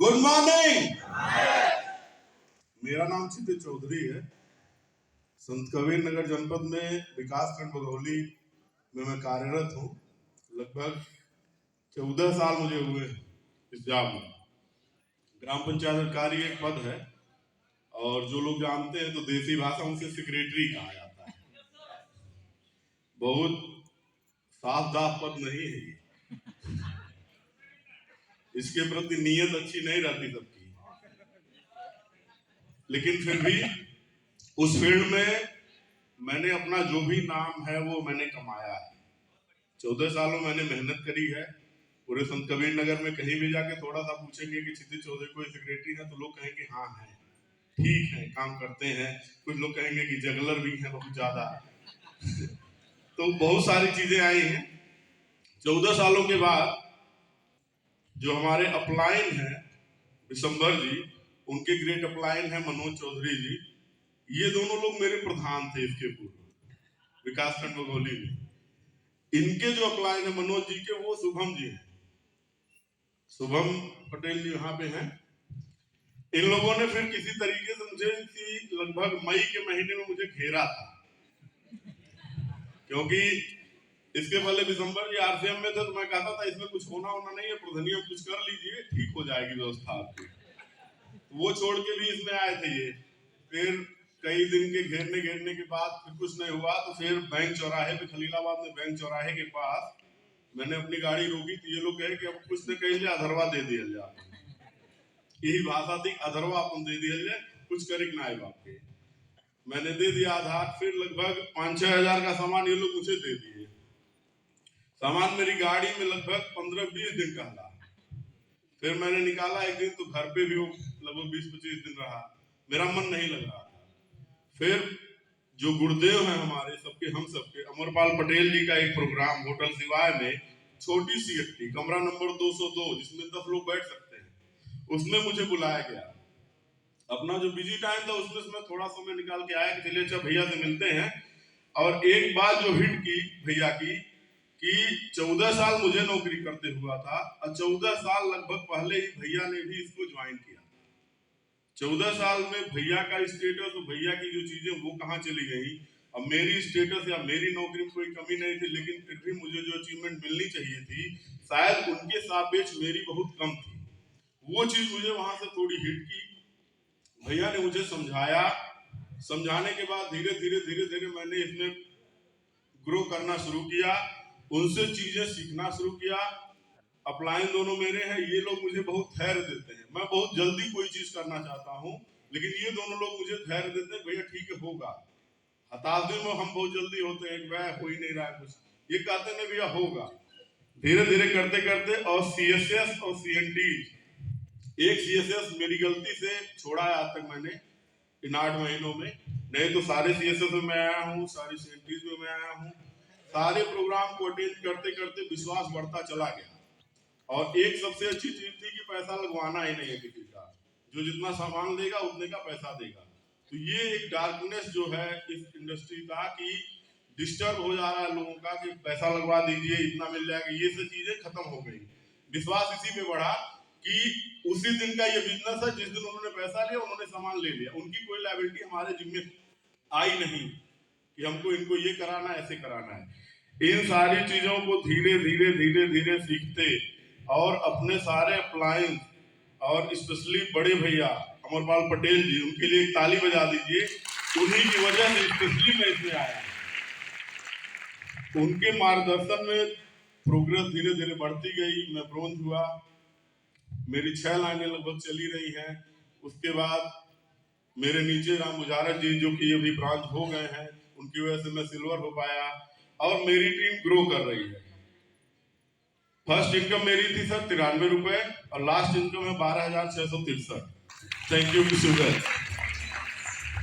Good morning. मेरा नाम क्षितिज चौधरी है। संत कबीर नगर जनपद में विकास खंड बघौली में मैं कार्यरत हूँ। लगभग 14 साल मुझे हुए इस जॉब में। ग्राम पंचायत अधिकारी एक पद है और जो लोग जानते हैं तो देसी भाषा में उसे सेक्रेटरी कहा जाता है। बहुत साफ दाफ पद नहीं है ये। इसके प्रति नीयत अच्छी नहीं रहती सबकी, लेकिन फिर भी उस फील्ड में मैंने अपना जो भी नाम है वो मैंने कमाया है। 14 सालों मैंने मेहनत करी है। पूरे संत कबीर नगर में कहीं भी जाके थोड़ा सा पूछेंगे कि क्षितिज चौधरी कोई सेक्रेटरी है तो लोग कहेंगे हाँ है, ठीक है, काम करते हैं। कुछ लोग कहेंगे कि जगलर भी है बहुत ज्यादा। तो बहुत सारी चीजें आई हैं। 14 सालों के बाद जो हमारे अपलाइन हैं विशंबर जी, उनके ग्रेट अपलाइन है मनोज चौधरी जी, ये दोनों लोग मेरे प्रधान थे इसके पूर्व विकास खंड बघौली में। इनके जो अपलाइन है मनोज जी के, वो शुभम जी हैं। शुभम पटेल जी यहाँ पे हैं। इन लोगों ने फिर किसी तरीके से मुझे लगभग मई के महीने में मुझे घेरा था, क्योंकि इसके पहले दिसंबर जी आरसीएम में थे तो मैं कहता था इसमें कुछ होना नहीं है, प्रधानिया कुछ कर लीजिए, ठीक हो जाएगी व्यवस्था आपकी। तो वो छोड़ के भी इसमें आए थे ये। फिर कई दिन के घेरने के बाद फिर कुछ नहीं हुआ, तो फिर बैंक चौराहे पे, खलीलाबाद में बैंक चौराहे के पास मैंने अपनी गाड़ी रोकी तो ये लोग कहे कि अब कुछ न कहीं अधरवा दे दिया जाए। यही भाषा थी, अधरवा अपन दे दिया जाए, कुछ करिक ना आए बाप के। मैंने दे दिया आधार। फिर लगभग 5-6 हजार का सामान ये लोग मुझे दे दिए। सामान मेरी गाड़ी में लगभग 15-20 दिन का था। फिर मैंने निकाला एक दिन, तो घर पे भी वो लगभग 20-25 दिन रहा। मेरा मन नहीं लग रहा था। फिर जो गुरुदेव हैं हमारे सबके, हम सबके, अमरपाल पटेल जी का एक प्रोग्राम होटल शिवाय में, छोटी सी हट्टी, कमरा नंबर 202, जिसमें 10 लोग बैठ सकते हैं, उसमें मुझे बुलाया गया। अपना जो बिजी टाइम था उसमें मैं थोड़ा समय निकाल के आया कि चलिए अच्छा भैया से मिलते हैं। और एक बात जो हिट की भैया की कि 14 साल मुझे नौकरी करते हुआ था और 14 साल लगभग पहले ही भैया ने भी इसको ज्वाइन किया। 14 साल में भैया का स्टेटस और भैया की जो चीजें वो कहाँ चली गई। अब मेरी स्टेटस या मेरी नौकरी में कोई कमी नहीं थी, लेकिन फिर भी मुझे जो अचीवमेंट मिलनी चाहिए थी शायद उनके सापेक्ष मेरी बहुत कम थी। वो चीज मुझे वहां से थोड़ी हिट की। भैया ने मुझे समझाया। समझाने के बाद धीरे धीरे मैंने इसमें ग्रो करना शुरू किया, उनसे चीजें सीखना शुरू किया। अपलाइन दोनों मेरे हैं, ये लोग मुझे बहुत धैर्य देते हैं। मैं बहुत जल्दी कोई चीज करना चाहता हूँ, लेकिन ये दोनों लोग मुझे धैर्य देते हैं, भैया ठीक है होगा। हताशे में हम बहुत जल्दी होते हैं, वह हो ही नहीं रहा है कुछ, ये कहते नहीं भैया होगा। धीरे धीरे करते करते, और CSS और CNT, एक CSS मेरी गलती से छोड़ा है आज तक मैंने इन 8 महीनों में, नहीं तो सारे CSS में मैं आया हूँ, सारी CNTs में मैं आया हूँ। सारे प्रोग्राम को अटेंड करते करते विश्वास बढ़ता चला गया। और एक सबसे अच्छी चीज थी कि पैसा लगवाना ही नहीं है किसी का, जो जितना सामान लेगा उतने का पैसा देगा। तो ये एक डार्कनेस जो है इस इंडस्ट्री का कि डिस्टर्ब हो जा रहा है लोगों का कि पैसा लगवा दीजिए इतना मिल जाएगा, ये सब चीजें खत्म हो गई। विश्वास इसी में बढ़ा कि उसी दिन का ये बिजनेस है, जिस दिन उन्होंने पैसा लिया उन्होंने सामान ले लिया, उनकी कोई लायबिलिटी हमारे जिम्मे आई नहीं कि हमको इनको ये कराना है ऐसे कराना है। इन सारी चीजों को धीरे धीरे सीखते और अपने सारे अपलाइन और स्पेशली बड़े भैया अमरपाल पटेल जी, उनके लिए एक ताली बजा दीजिए। उन्हीं की वजह से स्पेशली मैं इसमें आया। उनके मार्गदर्शन में प्रोग्रेस धीरे धीरे बढ़ती गई। मैं ब्रोंज हुआ, मेरी 6 लाइनें लगभग चली रही हैं। उसके बाद मेरे नीचे राम मुजारत जी, जो कि अभी ब्रांच हो गए हैं, उनकी वजह से मैं सिल्वर हो पाया और मेरी टीम ग्रो कर रही है। फर्स्ट इनकम मेरी थी सर 93 रुपए और लास्ट इनकम है 12,663। Thank you.